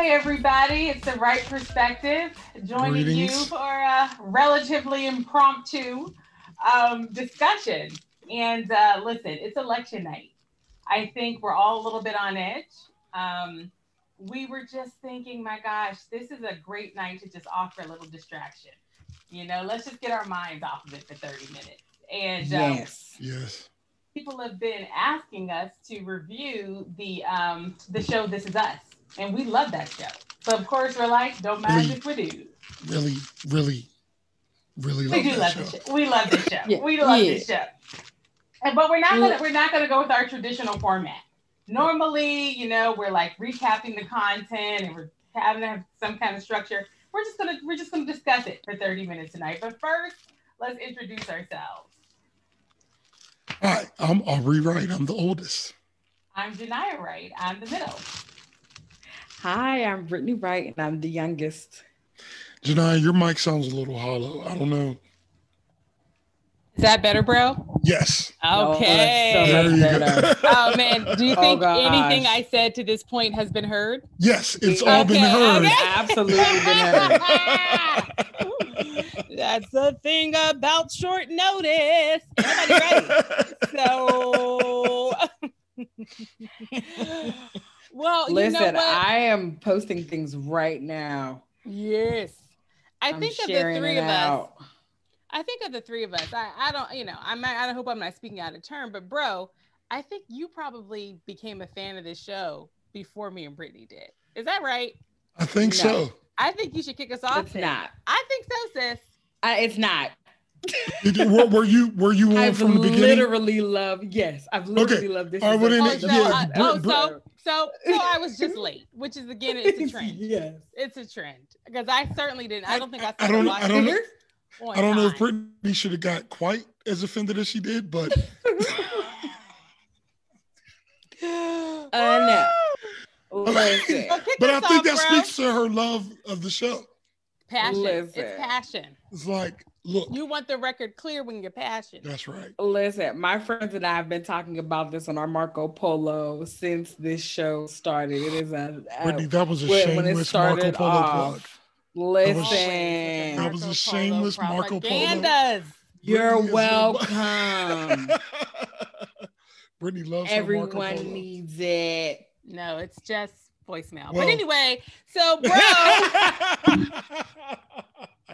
Hi, everybody. It's the right perspective joining you for a relatively impromptu discussion. And listen, it's election night. I think we're all a little bit on edge. We were just thinking, my gosh, this is a great night to just offer a little distraction. Let's just get our minds off of it for 30 minutes. And yes. People have been asking us to review the show This Is Us, and we love that show. So of course we're like, don't mind if we do. Really we do love show. This show. We love this show. We love this show. But we're not gonna go with our traditional format. Normally, we're like recapping the content and we're having to have some kind of structure. We're just gonna discuss it for 30 minutes tonight. But first, let's introduce ourselves. Hi, I'm Aubrey Wright. I'm the oldest. I'm Janiyah Wright. I'm the middle. Hi, I'm Brittany Wright, and I'm the youngest. Janiyah, your mic sounds a little hollow. I don't know. Is that better, bro? Yes. Okay. So much better. Oh, man. Do you think anything I said to this point has been heard? Yes, it's all been heard. Okay. Absolutely been heard. That's the thing about short notice. Everybody ready? So, well, listen, you know what? I am posting things right now. Yes. I think of the three of us. I don't, I hope I'm not speaking out of turn, but bro, I think you probably became a fan of this show before me and Brittany did. Is that right? I think so. I think you should kick us off. It's not. I think so, sis. It's not. Were you on from the beginning? I've literally loved this. So I was just late, which is again, it's a trend. Yes, it's a trend because I certainly didn't. I don't think I don't know if time. Brittany should have got quite as offended as she did, but no. Listen. But I think that speaks to her love of the show. Passion. Listen. It's passion. It's like, look. You want the record clear when you're passionate. That's right. Listen, my friends and I have been talking about this on our Marco Polo since this show started. It is Brittany, that was a shameless Marco Polo plug. Listen. That was a shameless Marco Polo. You're welcome. Brittany loves everyone Marco Polo. Needs it. No, it's just voicemail. Well, but anyway, so bro,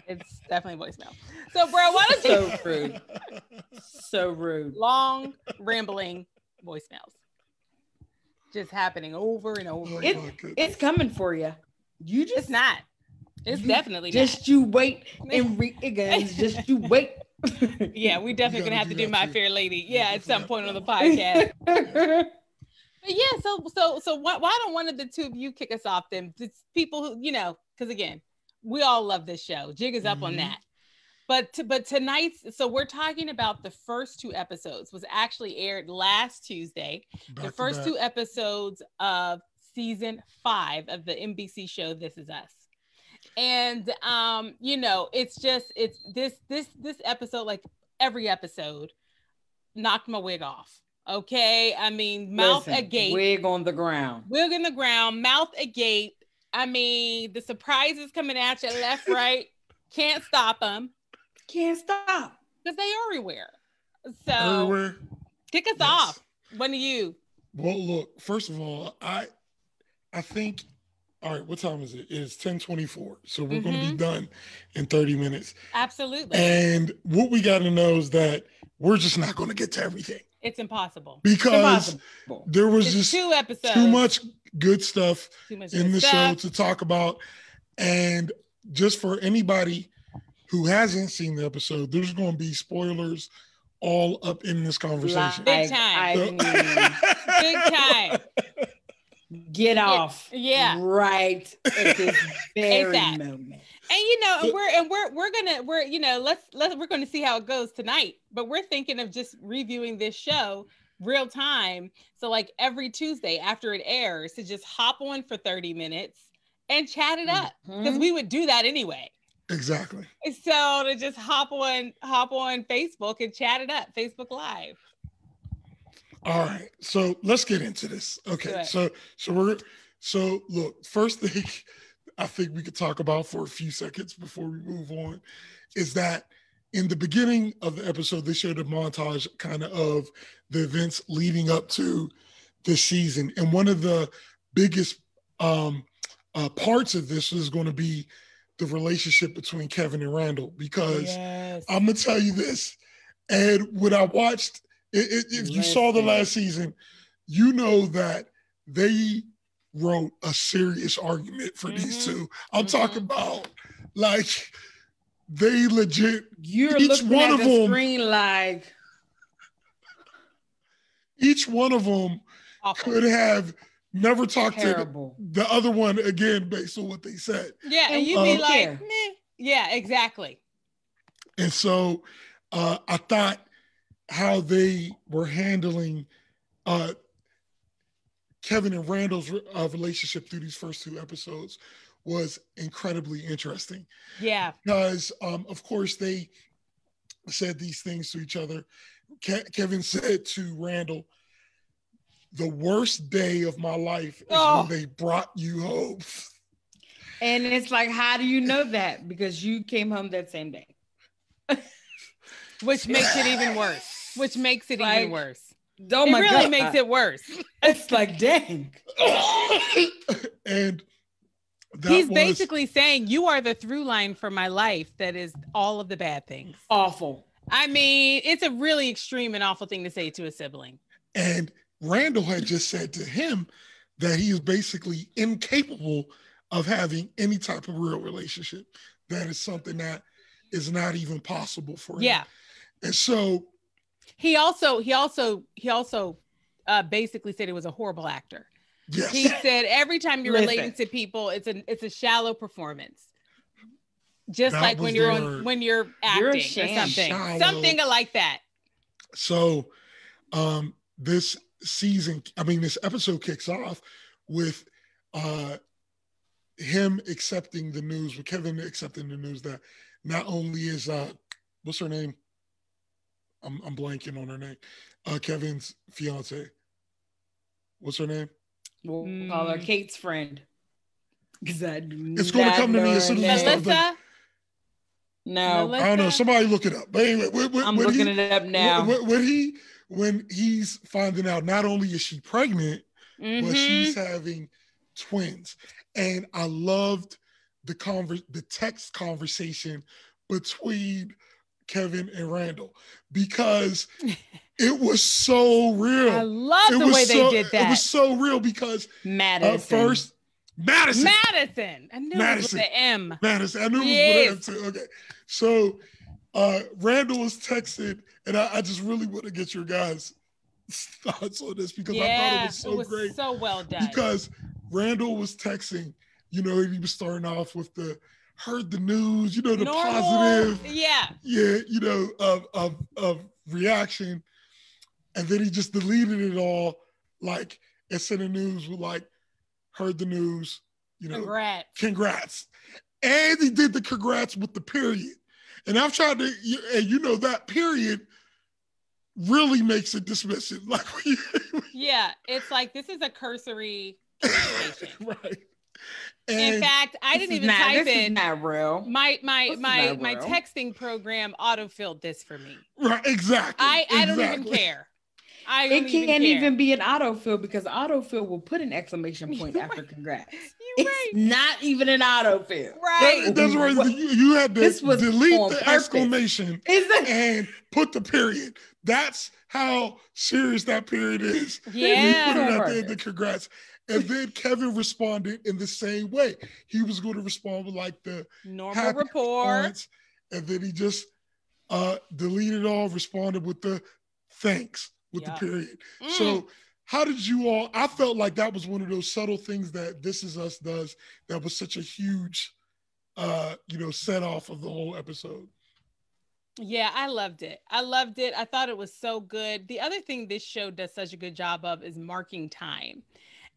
it's definitely voicemail. So bro, why don't you? So rude. So rude. Long rambling voicemails, just happening over and over. It's coming for you. It's not. It's definitely not. Just you wait and just you wait. Yeah, we definitely gonna have to do My Fair Lady. Yeah, at some point on the podcast. But yeah, so why don't one of the two of you kick us off then? It's people who, because again, we all love this show. Jig is up on that. But tonight's, so we're talking about the first two episodes, was actually aired last Tuesday. The first two episodes of season 5 of the NBC show This Is Us. And it's this episode, like every episode, knocked my wig off. Okay, I mean, mouth agape. Wig on the ground, mouth agape. I mean, the surprises coming at you left, right. Can't stop them. Because they everywhere. So everywhere. Kick us off. One of you. Well, look. First of all, I think. All right, what time is it? It's 10:24. So we're going to be done in 30 minutes. Absolutely. And what we got to know is that we're just not going to get to everything. It's impossible. Because there was just 2 episodes. Too much good stuff in the show to talk about. And just for anybody who hasn't seen the episode, there's going to be spoilers all up in this conversation. Big time. Big time. Get off. Yeah. Right at this very moment. And we're gonna see how it goes tonight. But we're thinking of just reviewing this show real time. So like every Tuesday after it airs, to just hop on for 30 minutes and chat it up. Because we would do that anyway. Exactly. So to just hop on Facebook and chat it up, Facebook Live. All right, so let's get into this. Okay, so we're So look, first thing I think we could talk about for a few seconds before we move on is that in the beginning of the episode, they showed a montage kind of the events leading up to this season. And one of the biggest parts of this is going to be the relationship between Kevin and Randall, because I'm going to tell you this. And when I watched, if you saw the last season, you know that they wrote a serious argument for these two. I'm talking about like they legit. You're each looking one at of the them, screen like each one of them could have never talked to the other one again based on what they said. Yeah, and you'd be like, meh. Yeah, exactly. And so I thought how they were handling Kevin and Randall's relationship through these first two episodes was incredibly interesting. Yeah. Because, of course, they said these things to each other. Kevin said to Randall, "The worst day of my life is when they brought you home." And it's like, how do you know that? Because you came home that same day. Which makes it even worse. Which makes it even worse. Oh my God. It really makes it worse. It's like, dang. And he's basically saying, you are the through line for my life that is all of the bad things. Awful. I mean, it's a really extreme and awful thing to say to a sibling. And Randall had just said to him that he is basically incapable of having any type of real relationship. That is something that is not even possible for him. Yeah. And so he also basically said he was a horrible actor. Yes. He said every time you're relating to people, it's a shallow performance. Just that like when you're acting or something like that. So this episode kicks off with him accepting the news, with Kevin accepting the news that not only is what's her name? I'm blanking on her name. Kevin's fiance. What's her name? We'll call her Kate's friend. Because it's going to come to me as soon as Melissa? No. Melissa? I don't know. Somebody look it up. But anyway, I'm looking it up now. When he's finding out not only is she pregnant, but she's having twins. And I loved the text conversation between Kevin and Randall, because it was so real. I love the way they did that. It was so real because Madison. First, Madison. I knew it was with the M. Madison. I knew it was with an M too. Okay. So Randall was texting, and I just really want to get your guys' thoughts on this, because I thought it was great. So well done. Because Randall was texting, he was starting off with heard the news, the normal, positive, of reaction, and then he just deleted it all, like, and sent the news with like, heard the news, congrats, and he did the congrats with the period, and I've tried to, and that period really makes it dismissive, like, it's like, this is a cursory communication, right? And in fact, I didn't even type in. Not real. My texting program autofilled this for me. Right, exactly. I don't even care. It can't even be an autofill, because autofill will put an exclamation point after congrats. It's not even an autofill. Right. That's right. You had to delete the exclamation and put the period. That's how serious that period is. Yeah. You put it at the end of congrats. And then Kevin responded in the same way. He was going to respond with like the normal report. And then he just deleted all, responded with the thanks with the period. So how did you all, I felt like that was one of those subtle things that This Is Us does that was such a huge, set off of the whole episode. Yeah, I loved it. I thought it was so good. The other thing this show does such a good job of is marking time.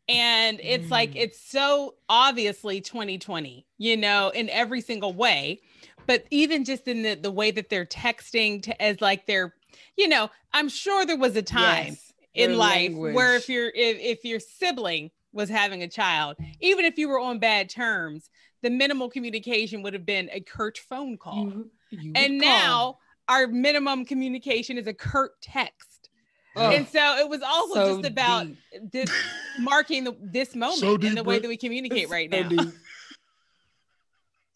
And it's like, it's so obviously 2020, in every single way, but even just in the way that they're texting as like they're, I'm sure there was a time in life where if your sibling was having a child, even if you were on bad terms, the minimal communication would have been a curt phone call. And now our minimum communication is a curt text. And so it was also just about marking this moment so deep, in the way that we communicate right now.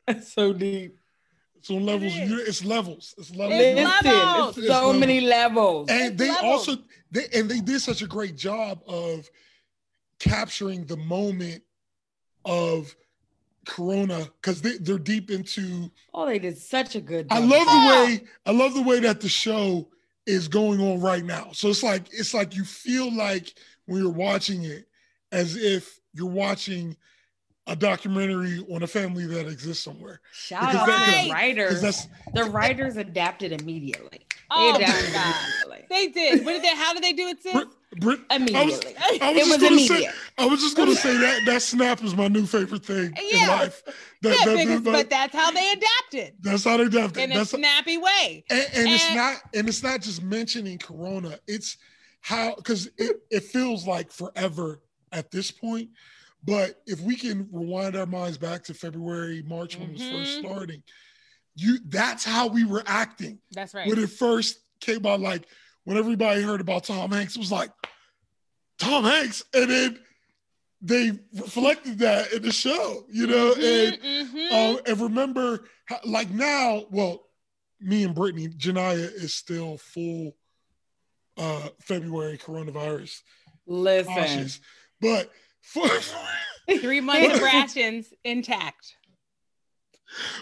It's so deep. It's on levels. It's levels. It's levels. It's so many levels. And they did such a great job of capturing the moment of Corona, because they're deep into. Oh, they did such a good job. I love the way that the show is going on right now. So it's like you feel like when you're watching it as if you're watching a documentary on a family that exists somewhere. Shout out to the writers. The writers adapted immediately. They did. How did they do it, sis? Immediately. I was just going to say that snap is my new favorite thing in life. But that's how they adapted. That's how they adapted. In a snappy way. And it's not just mentioning Corona. It's how, because it feels like forever at this point. But if we can rewind our minds back to February, March, when it was first starting, that's how we were acting. That's right. When it first came out, like when everybody heard about Tom Hanks, it was like, Tom Hanks. And then they reflected that in the show, and remember, like now, well, me and Brittany, Janiyah is still full February coronavirus. Listen. Cautious. But 3 months of rations intact.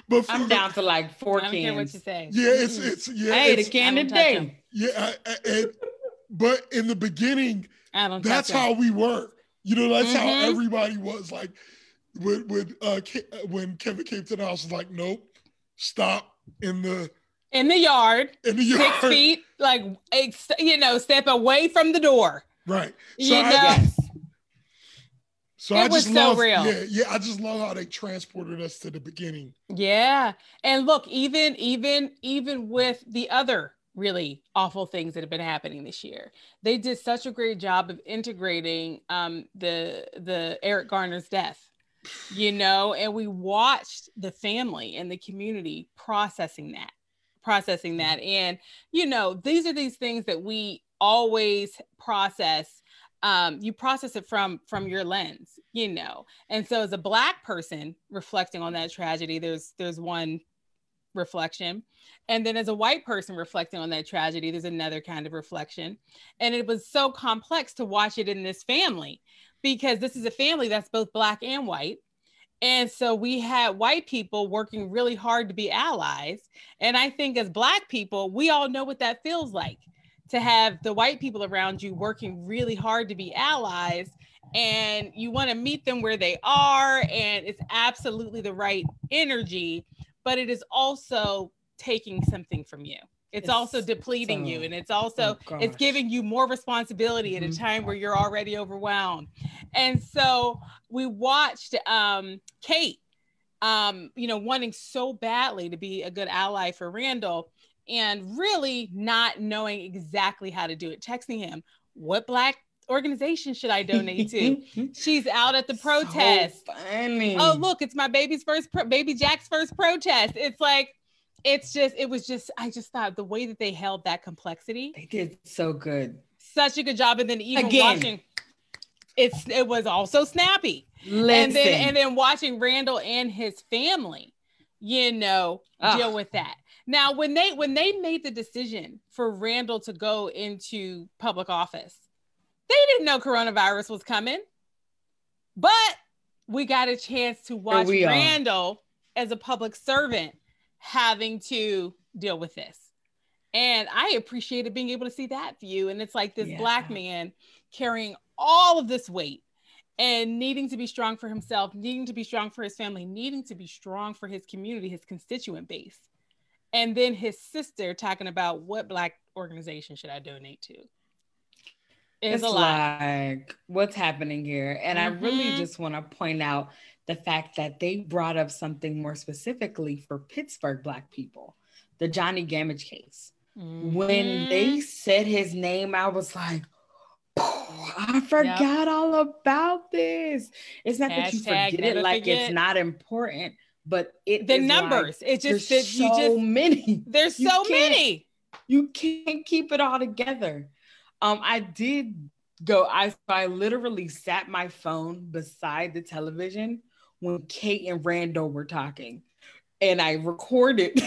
But I'm down to like 4 cans. I don't care what you say. Yeah, it's I ate a can a day. Yeah, but in the beginning, that's how we were. That's how everybody was. Like when Kevin came to the house, was like, nope, stop in the yard. 6 feet, like step away from the door. Right. So it was so real. Yeah. I just love how they transported us to the beginning. Yeah. And look, even with the other really awful things that have been happening this year, they did such a great job of integrating the Eric Garner's death, and we watched the family and the community processing that. And, these are these things that we always process. You process it from your lens, and so as a Black person reflecting on that tragedy, there's one reflection, and then as a white person reflecting on that tragedy, there's another kind of reflection. And it was so complex to watch it in this family, because this is a family that's both Black and white. And so we had white people working really hard to be allies, and I think as Black people, we all know what that feels like, to have the white people around you working really hard to be allies, and you want to meet them where they are, and it's absolutely the right energy, but it is also taking something from you. It's also depleting you, and it's also it's giving you more responsibility at a time where you're already overwhelmed. And so we watched Kate, wanting so badly to be a good ally for Randall, and really not knowing exactly how to do it, texting him, what Black organization should I donate to? She's out at the protest. So funny. Oh, look, it's my baby Jack's first protest. It's like, I just thought the way that they held that complexity. They did so good. Such a good job. And then even watching, it was also snappy. Listen. And then watching Randall and his family, deal with that. Now, when they made the decision for Randall to go into public office, they didn't know coronavirus was coming, but we got a chance to watch Randall as a public servant having to deal with this. And I appreciated being able to see that view. And it's like this Black man carrying all of this weight and needing to be strong for himself, needing to be strong for his family, needing to be strong for his community, his constituent base. And then his sister talking about what Black organization should I donate to. It's a lot. Like, what's happening here? And I really just want to point out the fact that they brought up something more specifically for Pittsburgh Black people, the Johnny Gamage case. When they said his name, I was like, I forgot all about this. It's not that you forget it like it's not important, but the numbers. Like, it's just that so many. There's so many. You can't keep it all together. I did go. I literally sat my phone beside the television when Kate and Randall were talking, and I recorded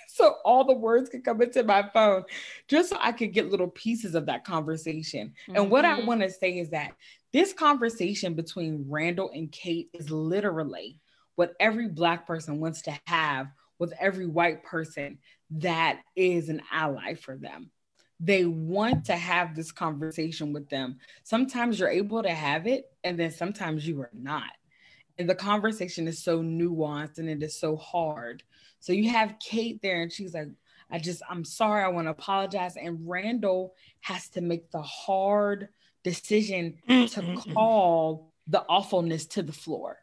so all the words could come into my phone, just so I could get little pieces of that conversation. And what I want to say is that this conversation between Randall and Kate is literally what every Black person wants to have with every white person that is an ally for them. They want to have this conversation with them. Sometimes you're able to have it, and then sometimes you are not. And the conversation is so nuanced and it is so hard. So you have Kate there and she's like, I'm sorry, I want to apologize. And Randall has to make the hard decision to call the awfulness to the floor.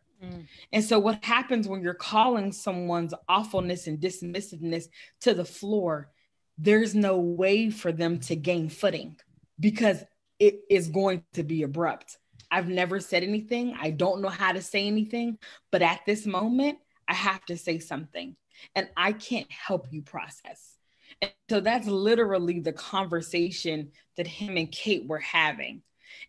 And so what happens when you're calling someone's awfulness and dismissiveness to the floor, there's no way for them to gain footing because it is going to be abrupt. I've never said anything. I don't know how to say anything, but at this moment, I have to say something and I can't help you process. And so that's literally the conversation that him and Kate were having.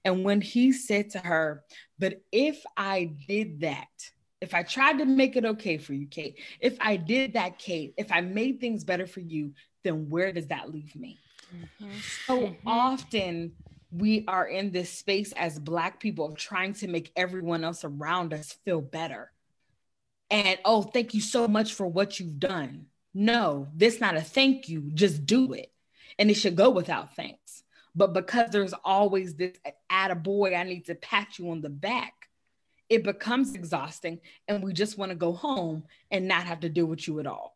And when he said to her, but if I did that, if I tried to make it okay for you, Kate, if I did that, Kate, if I made things better for you, then where does that leave me? So often we are in this space as Black people of trying to make everyone else around us feel better. And, oh, thank you so much for what you've done. No, this not a thank you, just do it. And it should go without thanks. But because there's always this attaboy, I need to pat you on the back, it becomes exhausting. And we just want to go home and not have to deal with you at all.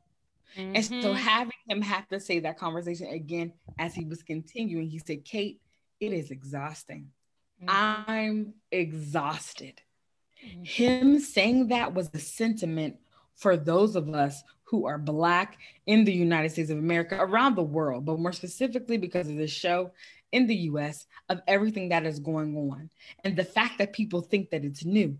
And so having him have to say that conversation again, as he was continuing, he said, Kate, it is exhausting. I'm exhausted. Him saying that was the sentiment for those of us who are Black in the United States of America, around the world, but more specifically because of this show in the US, of everything that is going on. And the fact that people think that it's new.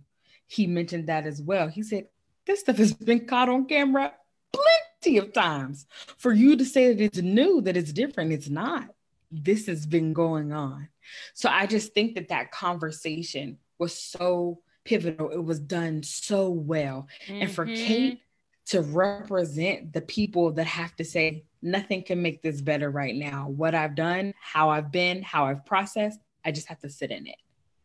He mentioned that as well. He said, this stuff has been caught on camera plenty of times. For you to say that it's new, that it's different, it's not. This has been going on. So I just think that that conversation was so pivotal. It was done so well. And for Kate to represent the people that have to say, nothing can make this better right now. What I've done, how I've been, how I've processed, I just have to sit in it.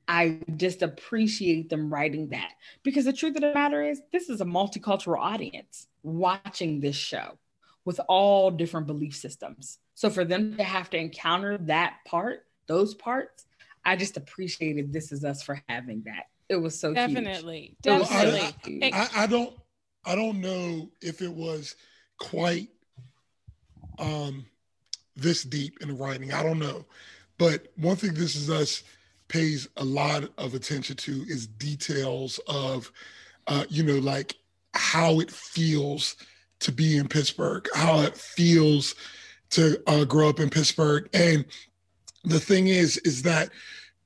I just appreciate them writing that, because the truth of the matter is this is a multicultural audience watching this show with all different belief systems. So for them to have to encounter that part, those parts, I just appreciated This Is Us for having that. It was so definitely. Huge. Definitely. I don't know if it was quite this deep in the writing. I don't know. But one thing This Is Us pays a lot of attention to is details of, like how it feels to be in Pittsburgh, how it feels to grow up in Pittsburgh. And the thing is that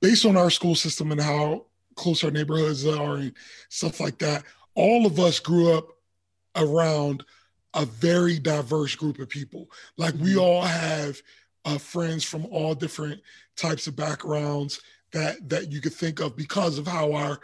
based on our school system and how close our neighborhoods are and stuff like that, all of us grew up around a very diverse group of people. Like we all have friends from all different types of backgrounds that you could think of because of how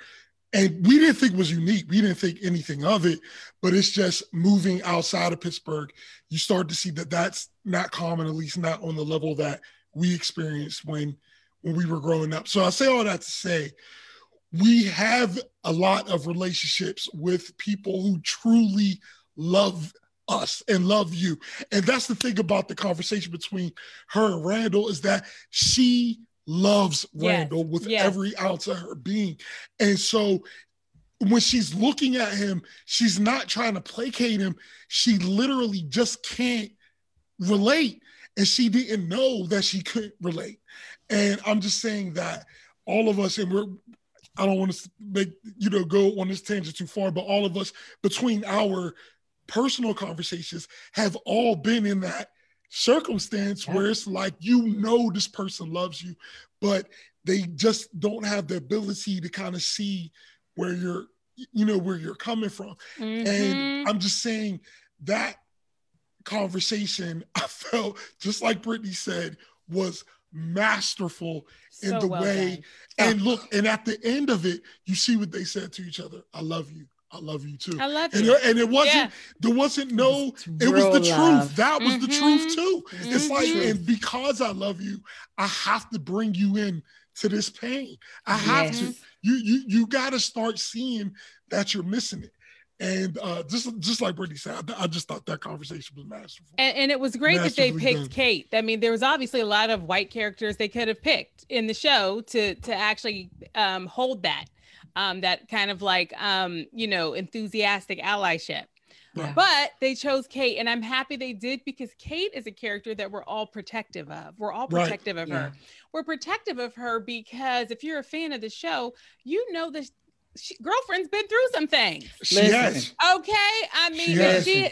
and we didn't think it was unique. We didn't think anything of it, but it's just moving outside of Pittsburgh, you start to see that that's not common, at least not on the level that we experienced when we were growing up. So I say all that to say, we have a lot of relationships with people who truly love us and love you. And that's the thing about the conversation between her and Randall, is that she loves Randall with every ounce of her being. And so when she's looking at him, she's not trying to placate him. She literally just can't relate. And she didn't know that she couldn't relate. And I'm just saying that all of us, and I don't want to make, go on this tangent too far, but all of us between our personal conversations have all been in that circumstance where it's like, this person loves you, but they just don't have the ability to kind of see where you're coming from. Mm-hmm. And I'm just saying that conversation, I felt, just like Brittany said, was masterful in the way. And look, and at the end of it, you see what they said to each other. I love you. I love you too. I love you. And it wasn't, there wasn't no, it was the truth. That was the truth too. It's like, and because I love you, I have to bring you in to this pain. I have to. You got to start seeing that you're missing it. And just like Brittany said, I just thought that conversation was masterful. And it was great that they picked Kate. I mean, there was obviously a lot of white characters they could have picked in the show to actually hold that kind of like, enthusiastic allyship. Yeah. But they chose Kate, and I'm happy they did, because Kate is a character that we're all protective of. We're all protective of her. We're protective of her because if you're a fan of the show, you know that girlfriend's been through some things. She has. Okay. I mean,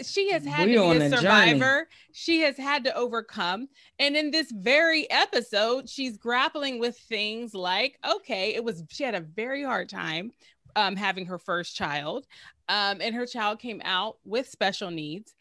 she has had to be a survivor. She has had to overcome. And in this very episode, she's grappling with things like, she had a very hard time having her first child. And her child came out with special needs.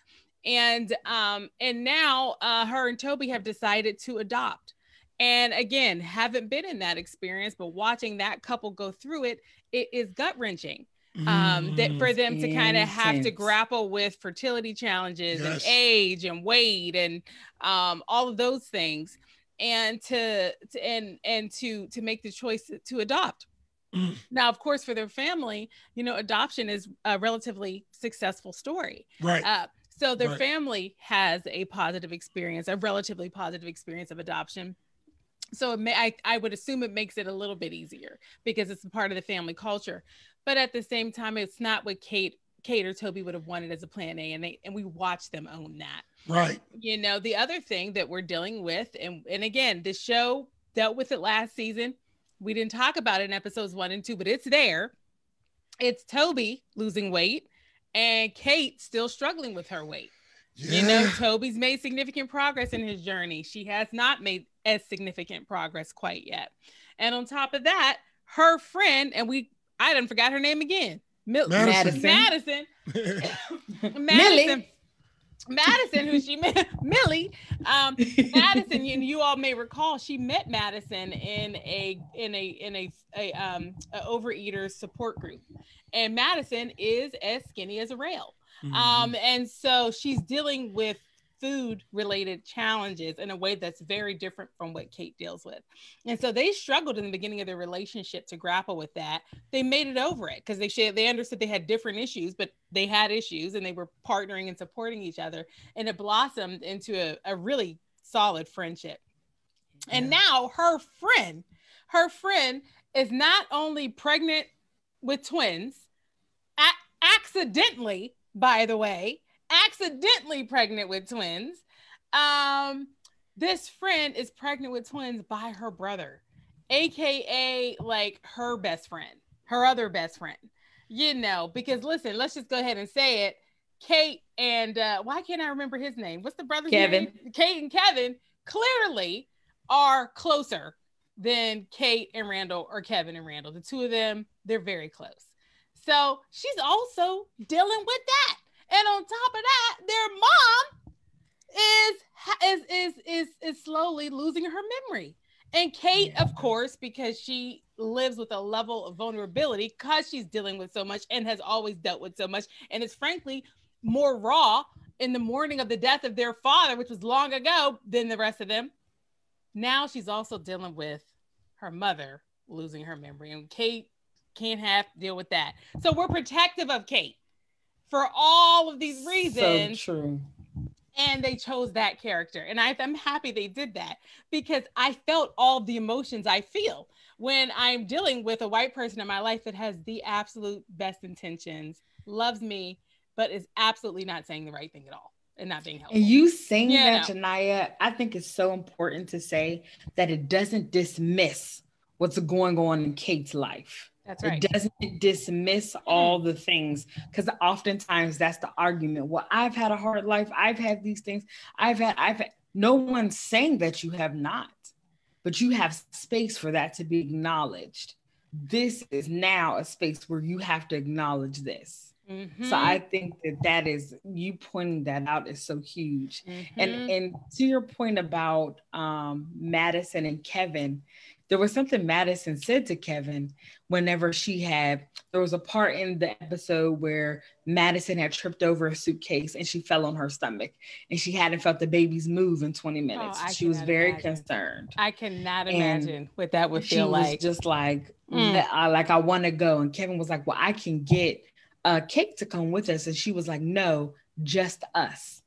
And now her and Toby have decided to adopt. And again, haven't been in that experience, but watching that couple go through it, it is gut-wrenching. That for them to kind of have to grapple with fertility challenges and age and weight and all of those things, and to make the choice to adopt. Now, of course, for their family, adoption is a relatively successful story. Right. So their family has a relatively positive experience of adoption. So I would assume it makes it a little bit easier because it's a part of the family culture. But at the same time, it's not what Kate or Toby would have wanted as a plan A, and we watch them own that. Right. The other thing that we're dealing with, and again, the show dealt with it last season. We didn't talk about it in episodes 1 and 2, but it's there. It's Toby losing weight and Kate still struggling with her weight. Yeah. Toby's made significant progress in his journey. She has not made as significant progress quite yet. And on top of that, her friend, I done forgot her name again. Madison. Madison, who she met, Millie. Madison, you all may recall, she met Madison in a overeater support group, and Madison is as skinny as a rail. And so she's dealing with food related challenges in a way that's very different from what Kate deals with. And so they struggled in the beginning of their relationship to grapple with that. They made it over it because they understood they had different issues, but they had issues and they were partnering and supporting each other. And it blossomed into a really solid friendship. Yeah. And now her friend is not only pregnant with twins, accidentally, by the way, pregnant with twins. This friend is pregnant with twins by her brother, aka like her best friend, her other best friend, because listen, let's just go ahead and say it. Kate and why can't I remember his name? What's the brother's name? Kate and Kevin clearly are closer than Kate and Randall or Kevin and Randall. The two of them, they're very close. So she's also dealing with that. And on top of that, their mom is slowly losing her memory. And Kate, of course, because she lives with a level of vulnerability because she's dealing with so much and has always dealt with so much, and is frankly more raw in the morning of the death of their father, which was long ago, than the rest of them. Now she's also dealing with her mother losing her memory, and Kate can't have to deal with that. So we're protective of Kate for all of these reasons. So true. And they chose that character. And I'm happy they did that because I felt all of the emotions I feel when I'm dealing with a white person in my life that has the absolute best intentions, loves me, but is absolutely not saying the right thing at all and not being helpful. And you saying that, Janiyah, I think it's so important to say that it doesn't dismiss what's going on in Kate's life. That's right. It doesn't dismiss all the things, because oftentimes that's the argument. Well, I've had a hard life. I've had these things. I've had. No one's saying that you have not. but you have space for that to be acknowledged. This is now a space where you have to acknowledge this. Mm-hmm. So I think that is, you pointing that out is so huge. Mm-hmm. And to your point about Madison and Kevin, there was something Madison said to Kevin whenever there was a part in the episode where Madison had tripped over a suitcase and she fell on her stomach and she hadn't felt the baby's move in 20 minutes. She was very concerned. I cannot imagine what that would feel like. She was just like, I want to go. And Kevin was like, well, I can get Kate to come with us. And she was like, no, just us.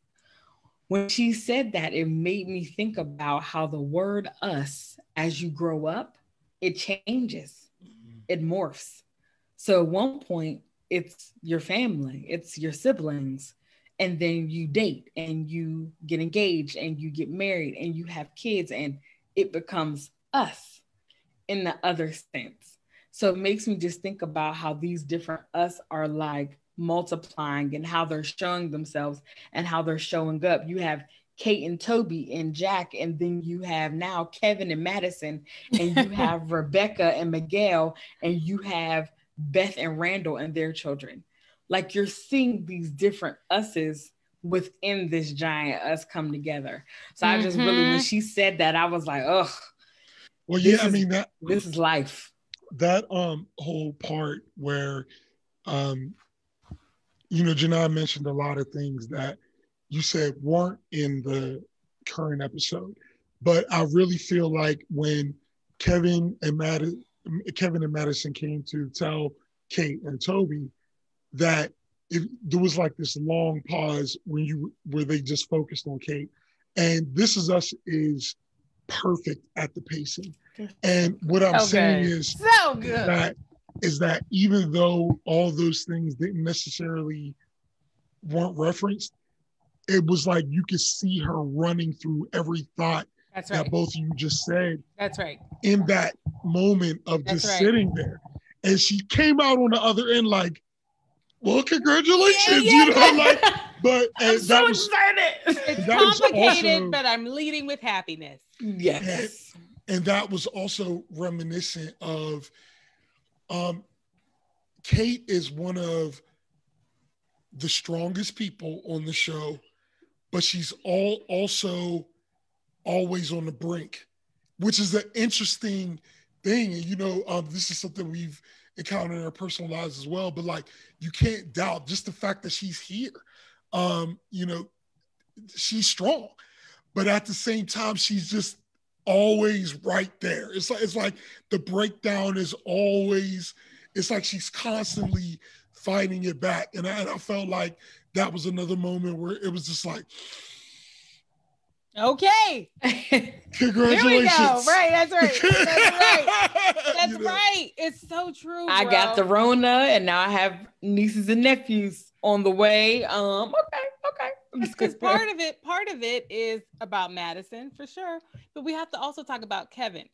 When she said that, it made me think about how the word us, as you grow up, it changes, it morphs. So at one point, it's your family, it's your siblings, and then you date and you get engaged and you get married and you have kids and it becomes us in the other sense. So it makes me just think about how these different us are like multiplying and how they're showing themselves and how they're showing up. You have Kate and Toby and Jack, and then you have now Kevin and Madison, and you have Rebecca and Miguel, and you have Beth and Randall and their children. Like, you're seeing these different us's within this giant us come together. So I just really, when she said that, I was like, ugh. Well, yeah, this is life. That whole part where Janai mentioned a lot of things that you said weren't in the current episode, but I really feel like when Kevin and Madison came to tell Kate and Toby that there was like this long pause where they just focused on Kate, and This Is Us is perfect at the pacing. And what I'm saying is so good. Is that even though all those things weren't referenced, it was like you could see her running through every thought that both of you just said. That's right. In that moment of just sitting there. And she came out on the other end like, well, congratulations. But I'm so excited. It's complicated, but I'm leading with happiness. Yes. And that was also reminiscent of Kate is one of the strongest people on the show, but she's also always on the brink, which is an interesting thing. And this is something we've encountered in our personal lives as well. But like, you can't doubt just the fact that she's here. She's strong, but at the same time, she's just always right there. It's like the breakdown is always. It's like she's constantly fighting it back. And I felt like that was another moment where it was just like, okay. Congratulations. Here we go. Right. That's right. That's right. It's so true. I got the Rona and now I have nieces and nephews on the way. Okay. Because part of it is about Madison for sure. But we have to also talk about Kevin.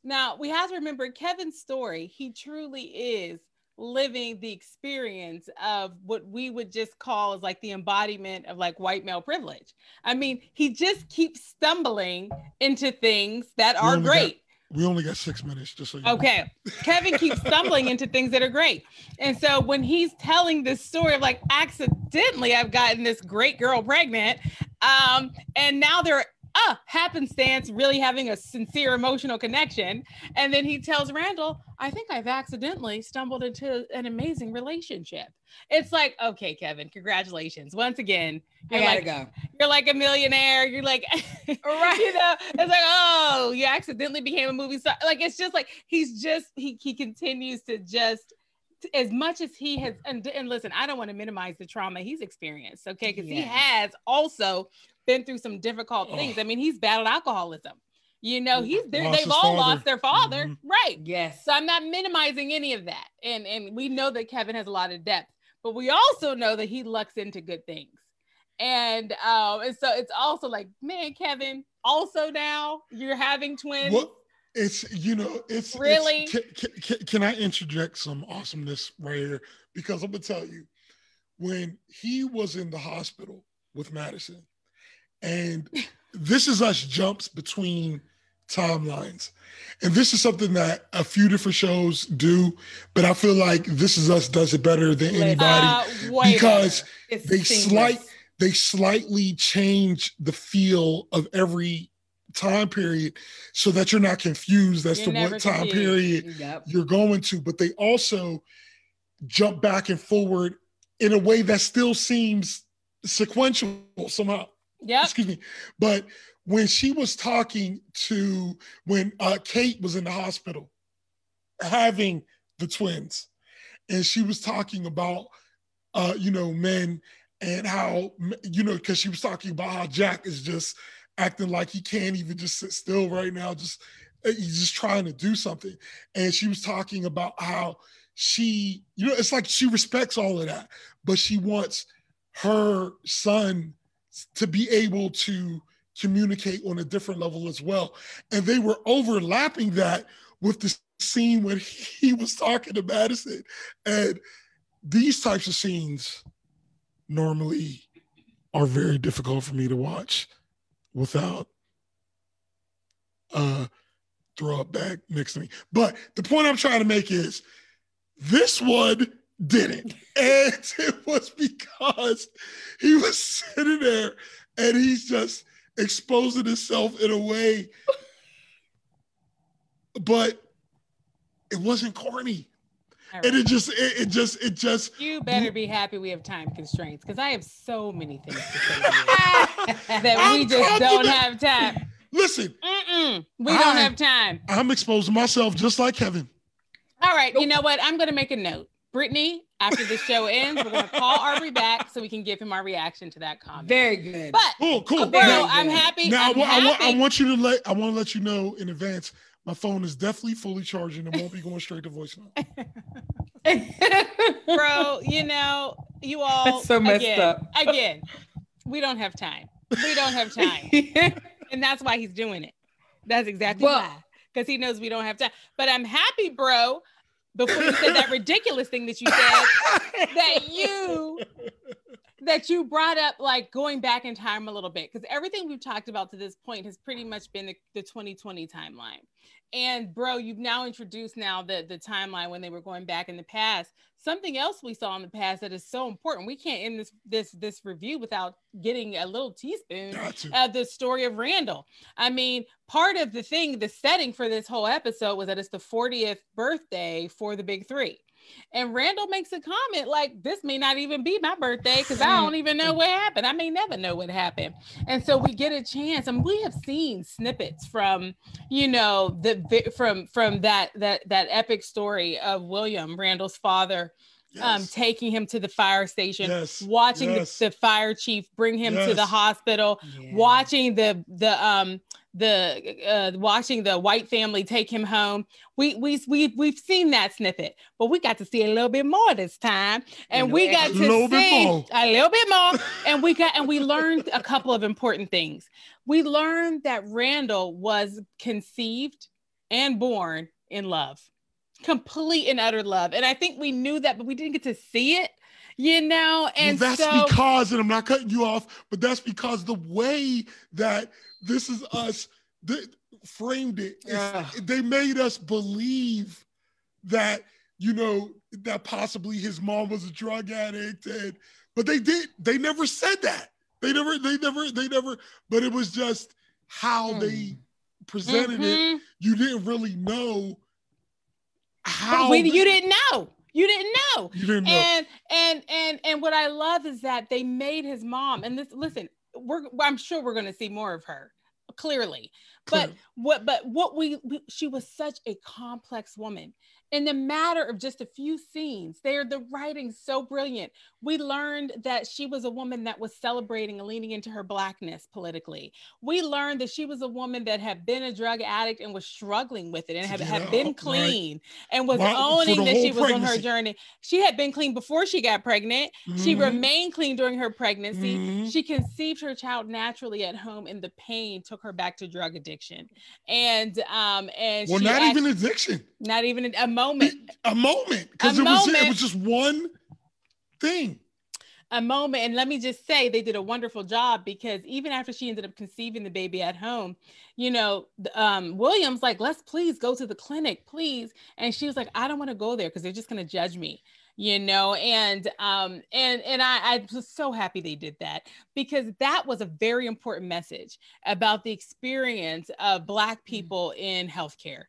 Now, we have to remember Kevin's story. He truly is living the experience of what we would just call as like the embodiment of like white male privilege. I mean, he just keeps stumbling into things that are great. We only got 6 minutes, just so you know. Okay. Kevin keeps stumbling into things that are great. And so when he's telling this story of like, accidentally, I've gotten this great girl pregnant, and now they're happenstance really having a sincere emotional connection. And then he tells Randall, I think I've accidentally stumbled into an amazing relationship. It's like, okay, Kevin, congratulations. Once again, you're like a millionaire. You're like, right. It's like, oh, you accidentally became a movie star. Like, it's just like, he continues to just, as much as he has, and listen, I don't want to minimize the trauma he's experienced, okay? Because he has also been through some difficult things. I mean, he's battled alcoholism. They've all lost their father. Mm-hmm. Right. Yes. So I'm not minimizing any of that. And we know that Kevin has a lot of depth, but we also know that he lucks into good things. And so it's also like, man, Kevin, also now you're having twins. Well, it's really. Can I interject some awesomeness right here? Because I'm gonna tell you, when he was in the hospital with Madison, and This Is Us jumps between timelines. And this is something that a few different shows do, but I feel like This Is Us does it better than anybody because they slightly change the feel of every time period so that you're not confused as to what time period you're going to, but they also jump back and forward in a way that still seems sequential somehow. Yeah. Excuse me. But when she was talking to, when Kate was in the hospital having the twins, and she was talking about, men and how, because she was talking about how Jack is just acting like he can't even just sit still right now. He's just trying to do something. And she was talking about how she, it's like she respects all of that, but she wants her son to be able to communicate on a different level as well. And they were overlapping that with the scene when he was talking to Madison. And these types of scenes normally are very difficult for me to watch without throw up bag next to me. But the point I'm trying to make is this one didn't. And it was because he was sitting there and he's just exposing himself in a way, but it wasn't corny. Right. And it just you better be happy we have time constraints, because I have so many things to say to you that we just don't have time. Listen, we don't have time. I'm exposing myself just like Kevin. All right, you know what? I'm going to make a note. Brittany, after the show ends, we're going to call Aubrey back so we can give him our reaction to that comment. Very good. But cool. Bro, I'm happy. Now, I want to let you know in advance, my phone is definitely fully charged and it won't be going straight to voicemail. Bro, you all, that's so messed up. Again, we don't have time. And that's why he's doing it. That's exactly why. Because he knows we don't have time. But I'm happy, bro, before you said that ridiculous thing that you said, that you brought up, like, going back in time a little bit, because everything we've talked about to this point has pretty much been the 2020 timeline. And bro, you've now introduced the timeline when they were going back in the past. Something else we saw in the past that is so important. We can't end this review without getting a little teaspoon of the story of Randall. I mean, part of the setting for this whole episode was that it's the 40th birthday for the big three. And Randall makes a comment like, this may not even be my birthday because I don't even know what happened. I may never know what happened. And so we get a chance, and we have seen snippets from, from that epic story of William, Randall's father, taking him to the fire station, watching the fire chief bring him to the hospital, watching watching the White family take him home. We've seen that snippet, but we got to see a little bit more this time, and we got to see a little bit more, and we learned a couple of important things. We learned that Randall was conceived and born in love, complete and utter love, and I think we knew that, but we didn't get to see it. And that's because, and I'm not cutting you off, but that's because the way that This Is Us framed it, they made us believe that, that possibly his mom was a drug addict, but they never said that. They never, but it was just how they presented it. You didn't really know how. You didn't know. You didn't know. And what I love is that they made his mom, and listen, I'm sure we're going to see more of her, clearly. But she was such a complex woman. In the matter of just a few scenes, the writing so brilliant. We learned that she was a woman that was celebrating and leaning into her Blackness politically. We learned that she was a woman that had been a drug addict and was struggling with it, and had been clean, and was owning that she was on her journey. She had been clean before she got pregnant. She remained clean during her pregnancy. She conceived her child naturally at home, and the pain took her back to drug addiction. And not even addiction. Not even a moment. Because it was just one thing. a moment. And let me just say, they did a wonderful job, because even after she ended up conceiving the baby at home, you know, William's like, let's please go to the clinic, please. And she was like, I don't want to go there because they're just going to judge me, you know. And I was so happy they did that, because that was a very important message about the experience of Black people in healthcare.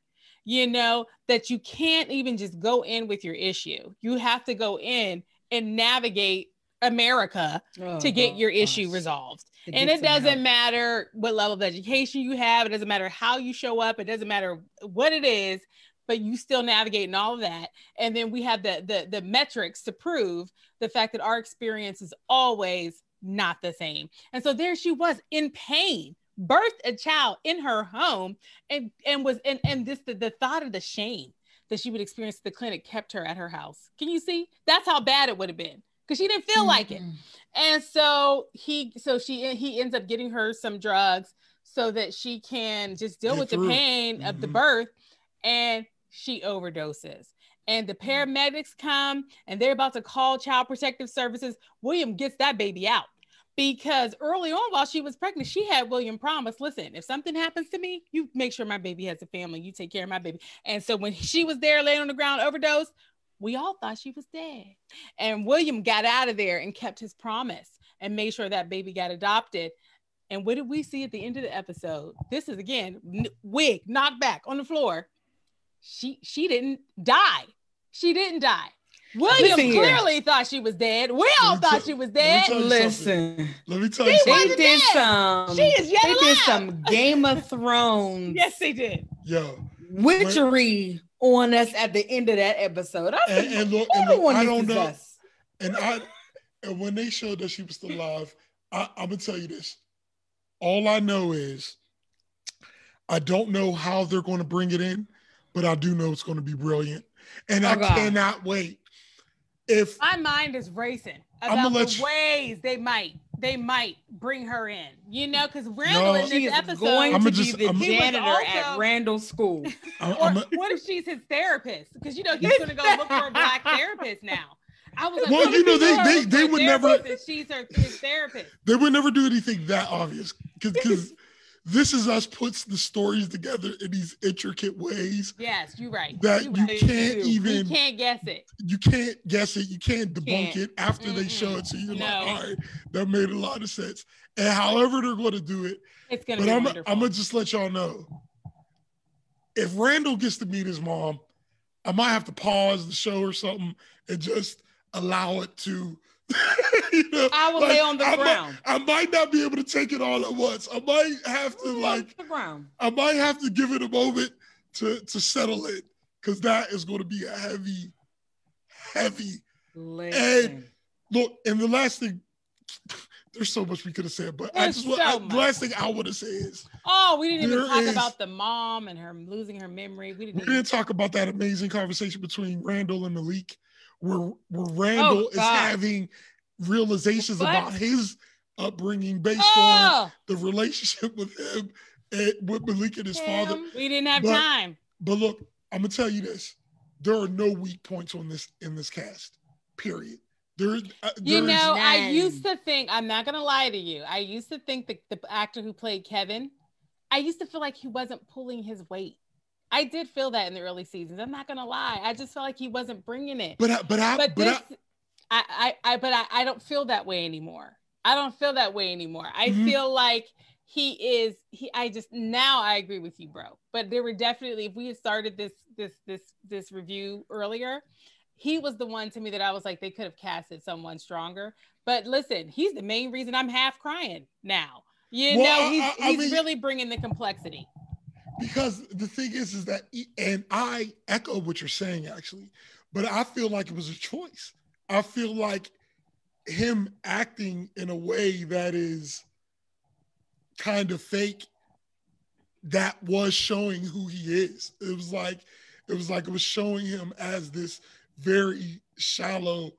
You know, that you can't even just go in with your issue. You have to go in and navigate America to get your issue resolved. And it doesn't matter what level of education you have. It doesn't matter how you show up. It doesn't matter what it is, but you still navigating all of that. And then we have the metrics to prove the fact that our experience is always not the same. And so there she was in pain, birthed a child in her home, and this the thought of the shame that she would experience at the clinic kept her at her house. Can you see? That's how bad it would have been, because she didn't feel like it. And so he ends up getting her some drugs so that she can just deal with the pain of the birth, and she overdoses. And the paramedics come and they're about to call Child Protective Services. William gets that baby out, because early on while she was pregnant, she had William promise, listen, if something happens to me, you make sure my baby has a family, you take care of my baby. And so when she was there laying on the ground overdosed, we all thought she was dead. And William got out of there and kept his promise and made sure that baby got adopted. And what did we see at the end of the episode? This is, again, wig knocked back on the floor. She didn't die. She didn't die. William clearly thought she was dead. We all thought she was dead. Listen, let me tell you something. They did some Game of Thrones. Yes, they did. Yo, witchery on us at the end of that episode. I don't know. And when they showed that she was still alive, I'm gonna tell you this. All I know is I don't know how they're going to bring it in, but I do know it's going to be brilliant, and I cannot wait. If my mind is racing about the ways they might bring her in, you know, because Randall in this episode going to be the janitor at Randall's school. What if she's his therapist? Because you know he's going to go look for a Black therapist now. I was like, well, you know, they would never. She's his therapist. They would never do anything that obvious, because This Is Us puts the stories together in these intricate ways. Yes, you're right. That you can't guess it. You can't guess it. You can't debunk it after they show it. So you're like, all right, that made a lot of sense. And however they're going to do it, it's going to be wonderful. I'm going to just let y'all know. If Randall gets to meet his mom, I might have to pause the show or something and just allow it to... you know, I will lay on the ground. I might not be able to take it all at once. I might have to I might have to give it a moment to settle it, because that is going to be a heavy. Listen. And look, and the last thing, there's so much we could have said, but the last thing I want to say is, we didn't even talk about the mom and her losing her memory. We didn't talk about that amazing conversation between Randall and Malik, where Randall is having realizations about his upbringing based on the relationship with him and with Malik and his father. We didn't have time. But look, I'm gonna tell you this: there are no weak points in this cast. Period. I used to think, I'm not gonna lie to you, I used to think that the actor who played Kevin, I used to feel like he wasn't pulling his weight. I did feel that in the early seasons. I'm not gonna lie. I just felt like he wasn't bringing it. I don't feel that way anymore. I feel like now I agree with you, bro. But there were definitely, if we had started this review earlier, he was the one to me that I was like, they could have casted someone stronger. But listen, he's the main reason I'm half crying now. He's really bringing the complexity. Because the thing is that, and I echo what you're saying actually, but I feel like it was a choice. I feel like him acting in a way that is kind of fake, that was showing who he is. It was showing him as this very shallow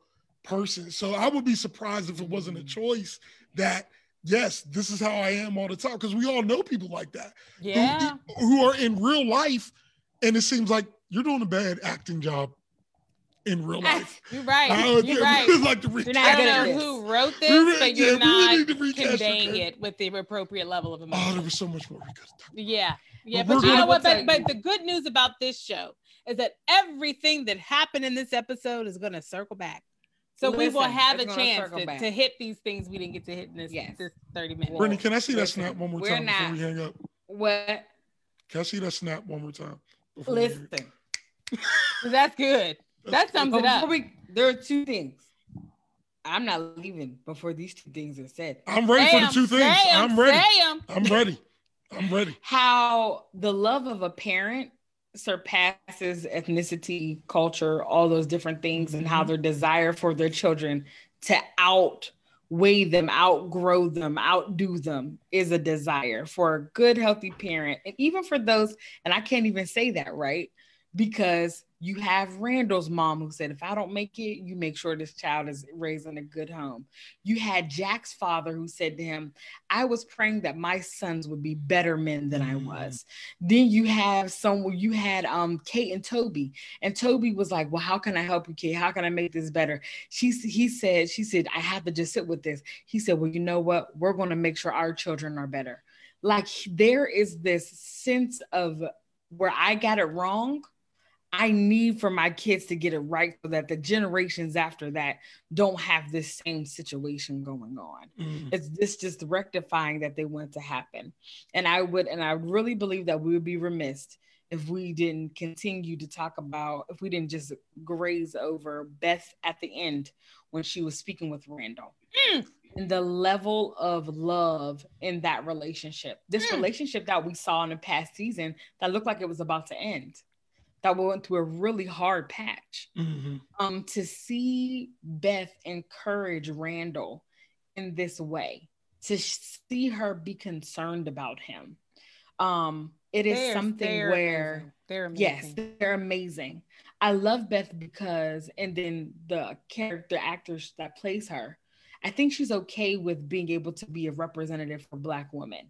person. So I would be surprised if it wasn't a choice that, yes, this is how I am all the time. Because we all know people like that. Yeah. Who are in real life, and it seems like you're doing a bad acting job in real life. You're right. You're right. Like I don't know who wrote this, but you're not conveying it with the appropriate level of emotion. Oh, there was so much more we could have talked about. Yeah. But you know what? But the good news about this show is that everything that happened in this episode is going to circle back. So we will have a chance to hit these things we didn't get to hit in this 30 minutes. Brittany, can I see that snap one more time before we hang up? What? Can I see that snap one more time? Listen. That's good. That sums it up. There are two things. I'm not leaving before these two things are said. I'm ready for the two things. I'm ready. I'm ready. How the love of a parent surpasses ethnicity, culture, all those different things, and how their desire for their children to outweigh them, outgrow them, outdo them is a desire for a good, healthy parent. And even for those, and I can't even say that, right? Because you have Randall's mom who said, if I don't make it, you make sure this child is raised in a good home. You had Jack's father who said to him, I was praying that my sons would be better men than I was. Then you have Kate and Toby. And Toby was like, well, how can I help you, Kate? How can I make this better? She said, I have to just sit with this. He said, well, you know what? We're going to make sure our children are better. Like there is this sense of where I got it wrong, I need for my kids to get it right so that the generations after that don't have this same situation going on. It's just rectifying that they want to happen. And I really believe that we would be remiss if we didn't continue to talk about, if we didn't just graze over Beth at the end when she was speaking with Randall. And the level of love in that relationship. This relationship that we saw in the past season that looked like it was about to end. That we went through a really hard patch. To see Beth encourage Randall in this way, to see her be concerned about him. It is something where they're amazing. Yes, they're amazing. I love Beth because, and then the actors that plays her, I think she's okay with being able to be a representative for Black women.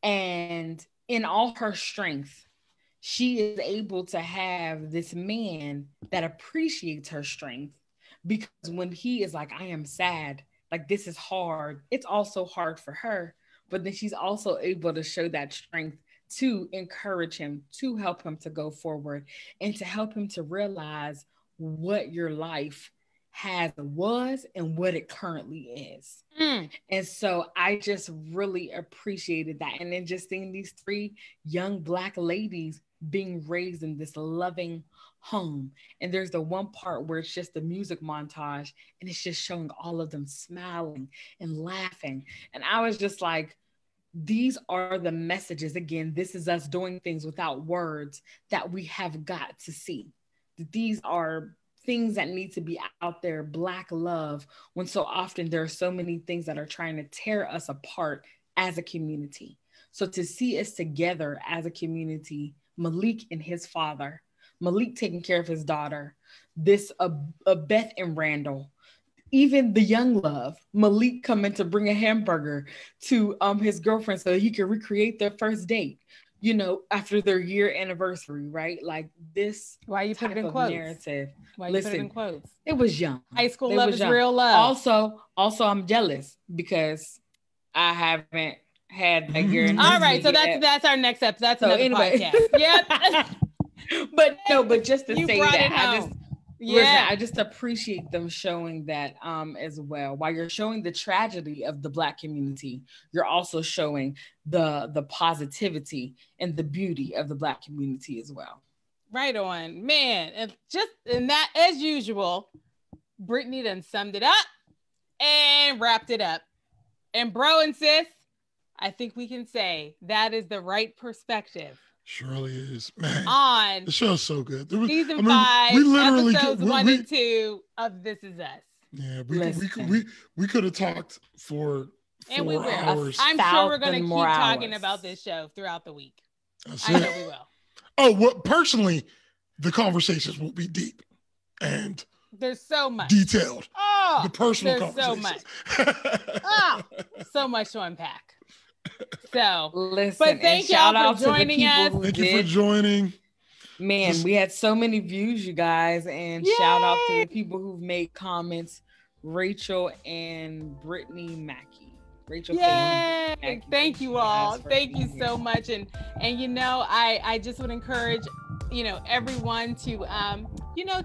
And in all her strength, she is able to have this man that appreciates her strength, because when he is like, I am sad, like this is hard, it's also hard for her. But then she's also able to show that strength to encourage him, to help him to go forward, and to help him to realize what your life was and what it currently is. And so I just really appreciated that. And then just seeing these three young Black ladies being raised in this loving home. And there's the one part where it's just the music montage and it's just showing all of them smiling and laughing. And I was just like, these are the messages. Again, this is us doing things without words that we have got to see. These are things that need to be out there, Black love, when so often there are so many things that are trying to tear us apart as a community. So to see us together as a community, Malik and his father, Malik taking care of his daughter, this Beth and Randall, even the young love, Malik coming to bring a hamburger to his girlfriend so he can recreate their first date, you know, after their year anniversary, right? Like this. Why you put it in quotes? Narrative. Why you put it in quotes? It was young. High school love is real love. Also, I'm jealous because I haven't had a year. All right, so that's our next episode. That's another podcast. Yep. but just to say that, Yeah. I just appreciate them showing that as well. While you're showing the tragedy of the Black community, you're also showing the positivity and the beauty of the Black community as well. Right on, man. And that, as usual, Brittany done summed it up and wrapped it up. And bro and sis, I think we can say that is the right perspective. Surely is, man. On the show's so good. Season 5, episodes 1 and 2 of This Is Us. Yeah, we could have talked for 4 hours. I'm sure we're going to keep talking about this show throughout the week. I know we will. Oh, well, personally, the conversations will be deep and there's so much detailed. Oh, the personal conversations. So much to unpack. So, listen, but thank y'all for joining us. Thank you for joining. Man, we had so many views, you guys, and shout out to the people who've made comments. Rachel and Brittany Mackey. Rachel. Yay! Thank you all. Thank you so much. And I just would encourage, everyone to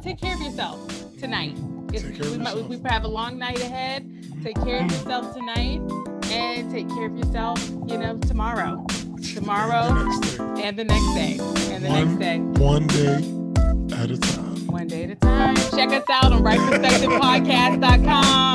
take care of yourself tonight. We have a long night ahead. Take care of yourself tonight and take care of yourself, tomorrow and the next day and the next day. One day at a time. One day at a time. Check us out on rightperspectivepodcast.com.